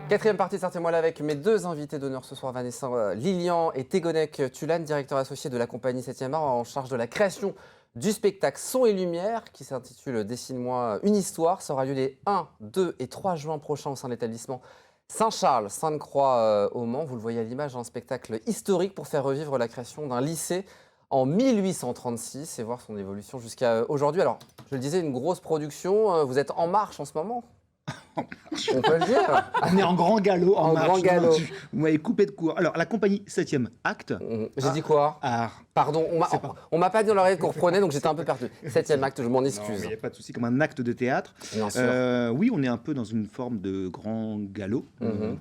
Quatrième partie, sortez-moi là avec mes deux invités d'honneur ce soir, Vanessa Lilian et Tégonec Tulane, directeur associé de la compagnie 7e art en charge de la création du spectacle Son et Lumière qui s'intitule Dessine-moi une histoire. Ça aura lieu les 1, 2 et 3 juin prochains au sein de l'établissement Saint-Charles, Sainte-Croix au Mans. Vous le voyez à l'image, un spectacle historique pour faire revivre la création d'un lycée en 1836 et voir son évolution jusqu'à aujourd'hui. Alors, je le disais, une grosse production. Vous êtes en marche en ce moment. On peut le dire. On est en grand galop, en marche. Grand galop. Vous m'avez coupé de court. Alors, la compagnie 7e acte. J'ai dit quoi? Pardon, on m'a pas dit dans l'oreille qu'on reprenait, donc j'étais un peu perdu. 7e acte, je m'en excuse. Il n'y a pas de souci, comme un acte de théâtre. Bien sûr. Oui, on est un peu dans une forme de grand galop,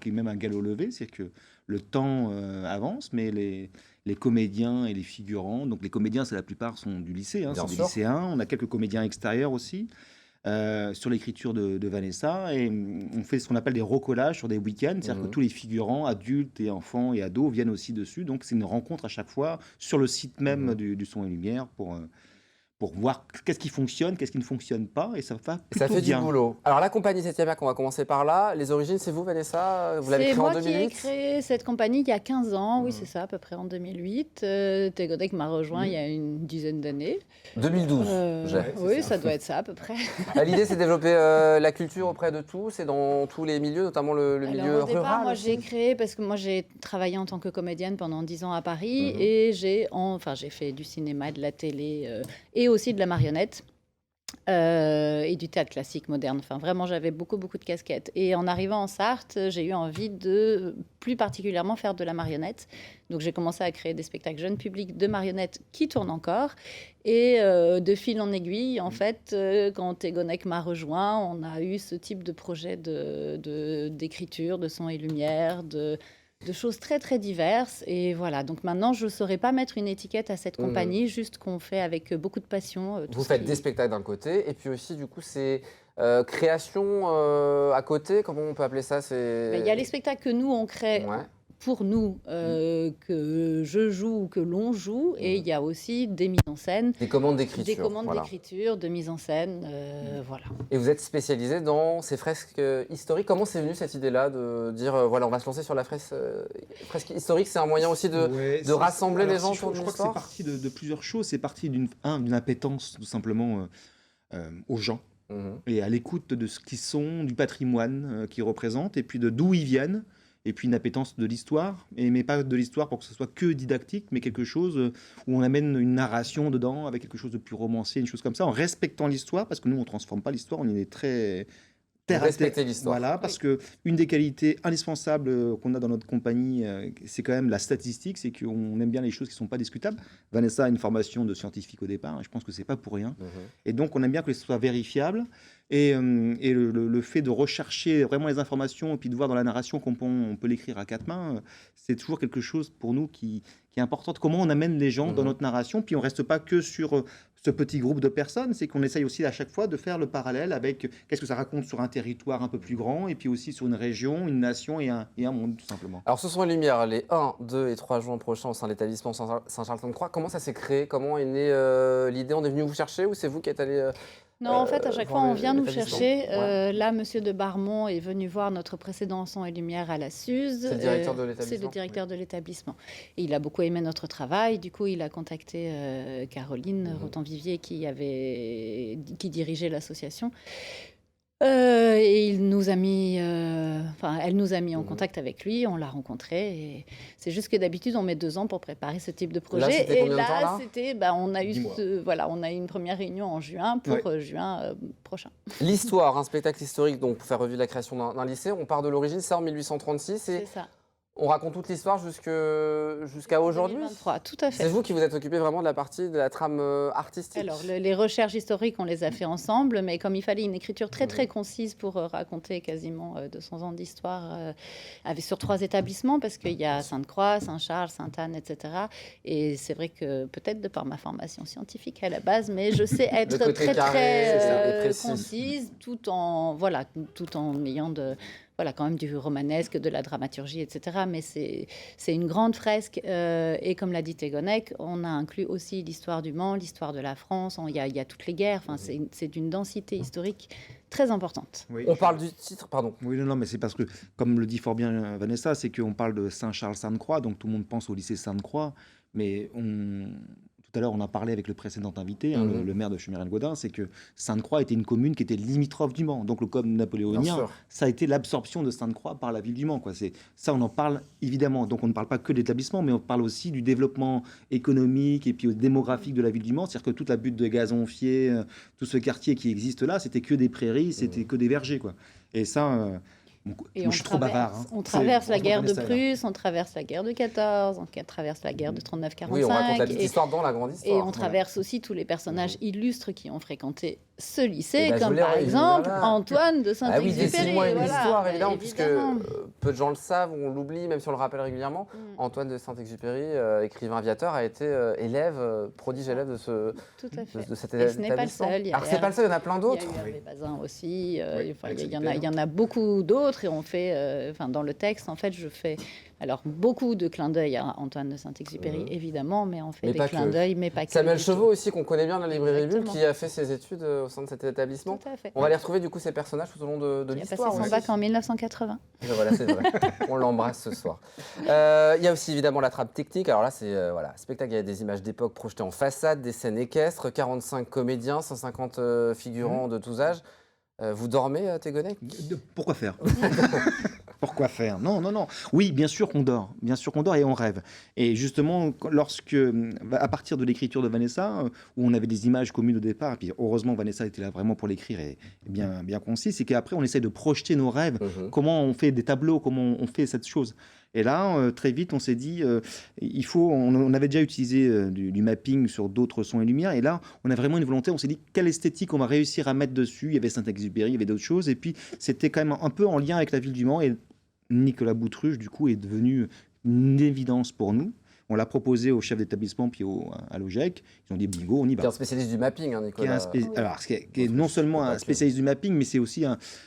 qui est même un galop levé, c'est que le temps avance, mais les comédiens et les figurants, donc les comédiens, c'est la plupart sont du lycée, c'est des lycéens. On a quelques comédiens extérieurs aussi. Sur l'écriture de Vanessa, et on fait ce qu'on appelle des recollages sur des week-ends, c'est-à-dire que tous les figurants, adultes et enfants et ados, viennent aussi dessus, donc c'est une rencontre à chaque fois sur le site même du Son et Lumière pour voir qu'est-ce qui fonctionne, qu'est-ce qui ne fonctionne pas, et ça va plutôt ça fait bien. Du boulot. Alors la compagnie 7e acte, on va commencer par là. Les origines, c'est vous Vanessa? Vous l'avez créée en 2008? C'est moi qui ai créé cette compagnie il y a 15 ans, oui c'est ça, à peu près en 2008. Tégonec m'a rejoint il y a une dizaine d'années. 2012, oui, ça doit être ça à peu près. L'idée, c'est de développer la culture auprès de tous, c'est dans tous les milieux, notamment le milieu au départ, rural. Moi, j'ai créé, parce que moi, j'ai travaillé en tant que comédienne pendant 10 ans à Paris, et j'ai fait du cinéma, de la télé, et aussi de la marionnette. Et du théâtre classique moderne. Enfin, vraiment, j'avais beaucoup de casquettes. Et en arrivant en Sarthe, j'ai eu envie de, plus particulièrement, faire de la marionnette. Donc, j'ai commencé à créer des spectacles jeunes publics de marionnettes qui tournent encore. Et de fil en aiguille, en fait, quand Tégonec m'a rejoint, on a eu ce type de projet d'écriture, de son et lumière, de choses très diverses. Et voilà, donc maintenant, je ne saurais pas mettre une étiquette à cette compagnie, juste qu'on fait avec beaucoup de passion. Vous faites des spectacles d'un côté, et puis aussi, du coup, c'est création à côté, comment on peut appeler ça? Il y a les spectacles que nous, on crée pour nous, que je joue ou que l'on joue, et il y a aussi des mises en scène. Des commandes d'écriture. Des commandes d'écriture, de mise en scène, voilà. Et vous êtes spécialisé dans ces fresques historiques. Comment c'est venu cette idée-là de dire, voilà, on va se lancer sur la fresque historique? C'est un moyen aussi de rassembler les gens autour de l'histoire? Je crois que c'est parti de plusieurs choses. C'est parti d'une appétence, tout simplement, aux gens. Et à l'écoute de ce qu'ils sont, du patrimoine qu'ils représentent, et puis de d'où ils viennent. Et puis une appétence de l'histoire, mais pas de l'histoire pour que ce soit que didactique, mais quelque chose où on amène une narration dedans, avec quelque chose de plus romancé, une chose comme ça, en respectant l'histoire, parce que nous, on ne transforme pas l'histoire, on est très terre à terre. L'histoire. Voilà, parce que une des qualités indispensables qu'on a dans notre compagnie, c'est quand même la statistique, c'est qu'on aime bien les choses qui ne sont pas discutables. Vanessa a une formation de scientifique au départ, je pense que ce n'est pas pour rien. Et donc, on aime bien que ce soit vérifiable. Et le fait de rechercher vraiment les informations et puis de voir dans la narration qu'on peut l'écrire à quatre mains, c'est toujours quelque chose pour nous qui est important. Comment on amène les gens dans notre narration, puis on ne reste pas que sur ce petit groupe de personnes, c'est qu'on essaye aussi à chaque fois de faire le parallèle avec qu'est-ce que ça raconte sur un territoire un peu plus grand, et puis aussi sur une région, une nation et un monde, tout simplement. Alors, ce sont les Lumières, les 1, 2 et 3 juin prochains au sein de l'établissement Saint-Charles-Sainte-Croix. Comment ça s'est créé? Comment est née l'idée? On est venu vous chercher ou c'est vous qui êtes allé... Non, en fait, à chaque fois, on vient nous chercher. Là, Monsieur de Barmont est venu voir notre précédent Son et Lumière à la Suze. C'est le directeur de l'établissement. C'est le directeur de l'établissement. Et il a beaucoup aimé notre travail. Du coup, il a contacté Caroline Rotan-Vivier qui dirigeait l'association. Et elle nous a mis en contact avec lui, on l'a rencontré. Et c'est juste que d'habitude, on met 2 ans pour préparer ce type de projet. On a eu une première réunion en juin pour juin prochain. L'histoire, un spectacle historique donc pour faire revivre la création d'un lycée. On part de l'origine, c'est en 1836. C'est ça. On raconte toute l'histoire jusqu'à aujourd'hui. 2023, tout à fait. C'est vous qui vous êtes occupé vraiment de la partie de la trame artistique. Alors, les recherches historiques, on les a fait ensemble, mais comme il fallait une écriture très concise pour raconter quasiment 200 ans d'histoire, sur 3 établissements, parce qu'il y a Sainte-Croix, Saint-Charles, Sainte-Anne, etc. Et c'est vrai que peut-être de par ma formation scientifique à la base, mais je sais être très concise, tout en ayant quand même du romanesque, de la dramaturgie, etc. Mais c'est une grande fresque. Et comme l'a dit Tégonec, on a inclus aussi l'histoire du Mans, l'histoire de la France. Il y a toutes les guerres. Enfin, c'est d'une densité historique très importante. Oui, On parle du titre, pardon. Oui, non, mais c'est parce que, comme le dit fort bien Vanessa, c'est qu'on parle de Saint-Charles-Sainte-Croix, donc tout le monde pense au lycée Sainte-Croix, mais tout à l'heure, on a parlé avec le précédent invité, le maire de Chemérène-Gaudin, c'est que Sainte-Croix était une commune qui était limitrophe du Mans. Donc le code Bien napoléonien, sûr. ça a été l'absorption de Sainte-Croix par la ville du Mans, quoi. Ça, on en parle évidemment. Donc on ne parle pas que de l'établissement, mais on parle aussi du développement économique et puis démographique de la ville du Mans. C'est-à-dire que toute la butte de Gazonfier, tout ce quartier qui existe là, c'était que des prairies, c'était que des vergers, quoi. Et ça... Et moi, je suis trop bavard. On traverse la guerre de Vanessa, là. Prusse, on traverse la guerre de 14, on traverse la guerre de 39-45. Oui, on raconte la petite histoire dans la grande histoire. Et on traverse aussi tous les personnages illustres qui ont fréquenté ce lycée, Eh ben, je comme voulais- par exemple voilà. Antoine de Ah oui, Saint-Exupéry. dessine-moi une voilà, histoire, évidemment, puisque évidemment. peu de gens le savent, ou on l'oublie, même si on le rappelle régulièrement. Antoine de Saint-Exupéry, écrivain aviateur, a été prodige élève de, Tout à fait. de cet Et ce n'est pas le établissement. seul, il y a Alors, c'est pas le seul, il y en a plein Il d'autres. y a eu Hervé Bazin aussi. Enfin, Alex il y Lippert. en a beaucoup d'autres et on fait, dans le texte, en fait, je fais alors beaucoup de clins d'œil à Antoine de Saint-Exupéry, évidemment, mais on fait Mais des pas clins que. d'œil, mais pas que. Samuel du tout. Chevaux aussi, qu'on connaît bien dans la librairie Bulle, Exactement. qui a fait ses études au sein de cet établissement. Tout à fait. On va les retrouver du coup ces personnages tout au long de Il a passé l'histoire. son aussi. bac en 1980. Et voilà, c'est vrai. On l'embrasse ce soir. Il y a aussi évidemment la trappe technique. Alors là, c'est spectacle. Il y a des images d'époque projetées en façade, des scènes équestres, 45 comédiens, 150 figurants de tous âges. Vous dormez, Tégonec? Pourquoi faire Pourquoi faire? Non, non, non. Oui, bien sûr qu'on dort. Bien sûr qu'on dort et on rêve. Et justement, à partir de l'écriture de Vanessa, où on avait des images communes au départ, et puis heureusement Vanessa était là vraiment pour l'écrire et bien concis, c'est qu'après on essaie de projeter nos rêves. Comment on fait des tableaux, comment on fait cette chose. Et là, très vite, on s'est dit, on avait déjà utilisé du mapping sur d'autres sons et lumières, et là, on a vraiment une volonté, on s'est dit, quelle esthétique on va réussir à mettre dessus. Il y avait Saint-Exupéry, il y avait d'autres choses, et puis c'était quand même un peu en lien avec la ville du Mans, et Nicolas Boutruche, du coup, est devenu une évidence pour nous. On l'a proposé au chef d'établissement puis à l'OGEC. Ils ont dit bingo, on y Qui est va. un spécialiste du mapping, hein, Qui est Nicolas. alors, qui est non seulement un spécialiste du mapping, mais c'est aussi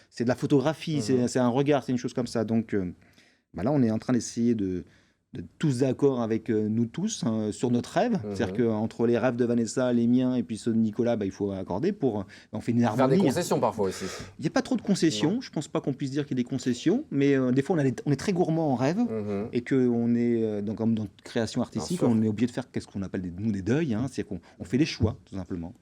c'est de la photographie, c'est un regard, c'est une chose comme ça. Donc là, on est en train d'essayer de tous d'accord avec nous tous sur notre rêve. C'est-à-dire qu'entre les rêves de Vanessa, les miens et puis ceux de Nicolas, il faut accorder on fait une Faire harmonie. des concessions parfois aussi. Il n'y a pas trop de concessions. Je ne pense pas qu'on puisse dire qu'il y ait des concessions, mais des fois, on est très gourmand en rêve et qu'on est, comme dans toute création artistique, on est obligé de faire ce qu'on appelle des deuils. C'est-à-dire qu'on fait des choix, tout simplement.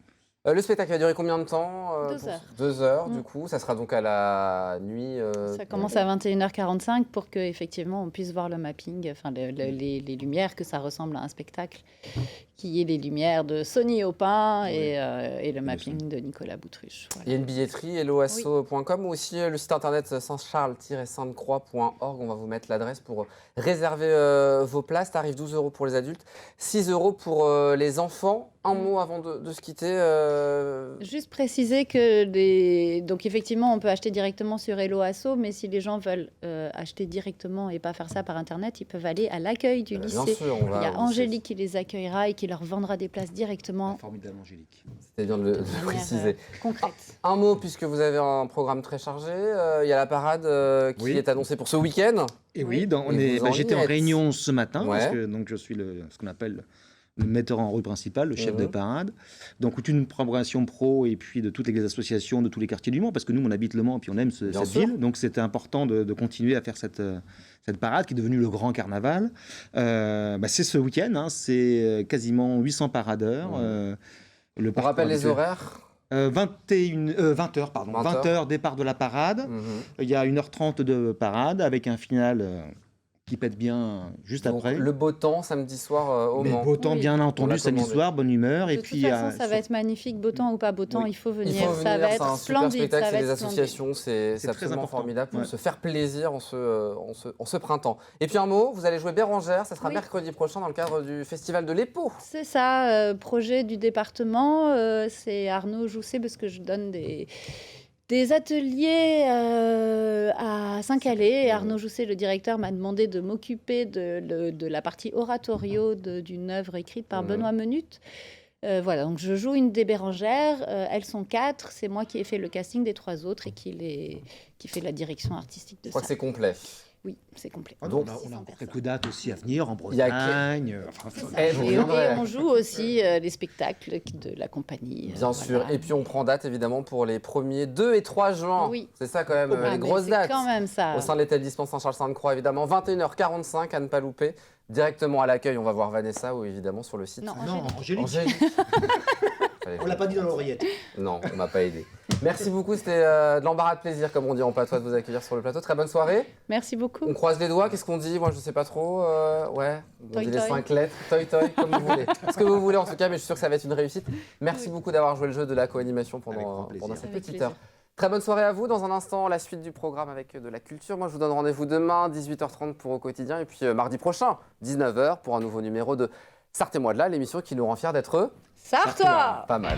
Le spectacle va durer combien de temps 2 heures. 2 heures, du coup. Ça sera donc à la nuit. Ça commence à 21h45 pour qu'effectivement on puisse voir le mapping, enfin les lumières, que ça ressemble à un spectacle, qui est les lumières de Sony Aupin et le mapping de Nicolas Boutruche. Voilà. Il y a une billetterie, helloasso.com, ou aussi le site internet saint-charles-sainte-croix.org. On va vous mettre l'adresse pour réserver vos places. Tarif 12 € pour les adultes, 6 € pour les enfants. Un mot avant de se quitter. Juste préciser donc effectivement on peut acheter directement sur Hello Asso, mais si les gens veulent acheter directement et pas faire ça par internet, ils peuvent aller à l'accueil du lycée. Bien sûr, Il y a Angélique qui les accueillera et qui leur vendra des places directement. Formidable, Angélique. C'était bien de le manière, préciser. Concrète. Un mot, puisque vous avez un programme très chargé. Il y a la parade qui est annoncée pour ce week-end. Et oui, j'étais en êtes. réunion ce matin, Ouais. parce que donc, je suis ce qu'on appelle le metteur en rôle principal, le chef de parade. Donc, toute une programmation pro et puis de toutes les associations de tous les quartiers du Mans, parce que nous, on habite Le Mans et puis on aime Bien cette sûr. ville. Donc, c'était important de continuer à faire cette parade qui est devenue le grand carnaval. C'est ce week-end, c'est quasiment 800 paradeurs. On rappelle les horaires. 20 heures, pardon. 20 heures, départ de la parade. Il y a 1h30 de parade avec un final qui pète bien juste Donc, après. le beau temps samedi soir au Mais Mans. beau temps, Oui. bien On entendu, l'a samedi commandé. soir, bonne humeur. De Et toute puis, façon, ça va être magnifique, beau temps ou pas beau temps, Oui. il faut Il venir. faut Ça venir, va c'est être un super splendide. spectacle, Ça va c'est les être splendide. associations, c'est très absolument important. formidable pour Ouais. se faire plaisir en ce printemps. Et puis un mot, vous allez jouer Bérangère, ça sera Oui. mercredi prochain dans le cadre du Festival de l'Épau. C'est ça, projet du département. C'est Arnaud Jousset, parce que je donne des ateliers à Saint-Calais. Et Arnaud Jousset, le directeur, m'a demandé de m'occuper de la partie oratorio d'une œuvre écrite par Benoît Menut. Voilà, donc je joue une des Bérangères. Elles sont 4. C'est moi qui ai fait le casting des 3 autres et qui fait la direction artistique de Je crois ça. que c'est complet. Oui, c'est complet. Donc, on a 600 encore personnes. quelques dates aussi à venir en Il y a Bretagne. Eh, vous viendrez. Et on joue aussi les spectacles de la compagnie. Bien sûr. Et puis on prend date évidemment pour les premiers 2 et 3 juin. Oui. C'est ça quand même, Ah, les mais grosses c'est dates. quand même ça. Au sein de l'établissement Saint-Charles-Sainte-Croix, évidemment. 21h45, à ne pas louper. Directement à l'accueil, on va voir Vanessa ou évidemment sur le site. Non, Non, Angélique, Angélique. on l'a pas dit dans l'oreillette. Non, on m'a pas aidé. Merci beaucoup, c'était de l'embarras de plaisir, comme on dit en patois, de vous accueillir sur le plateau. Très bonne soirée. Merci beaucoup. On croise les doigts, qu'est-ce qu'on dit? Moi, je sais pas trop. Ouais, on Toi dit les toi. 5 lettres. Toi, toi, comme vous voulez. Ce que vous voulez en tout cas, mais je suis sûr que ça va être une réussite. Merci beaucoup d'avoir joué le jeu de la co-animation Avec grand pendant plaisir. cette Avec petite plaisir. heure. Très bonne soirée à vous. Dans un instant, la suite du programme avec de la culture. Moi, je vous donne rendez-vous demain, 18h30 pour Au Quotidien. Et puis mardi prochain, 19h, pour un nouveau numéro de Sartez-moi de là, l'émission qui nous rend fiers d'être Sartois. pas mal.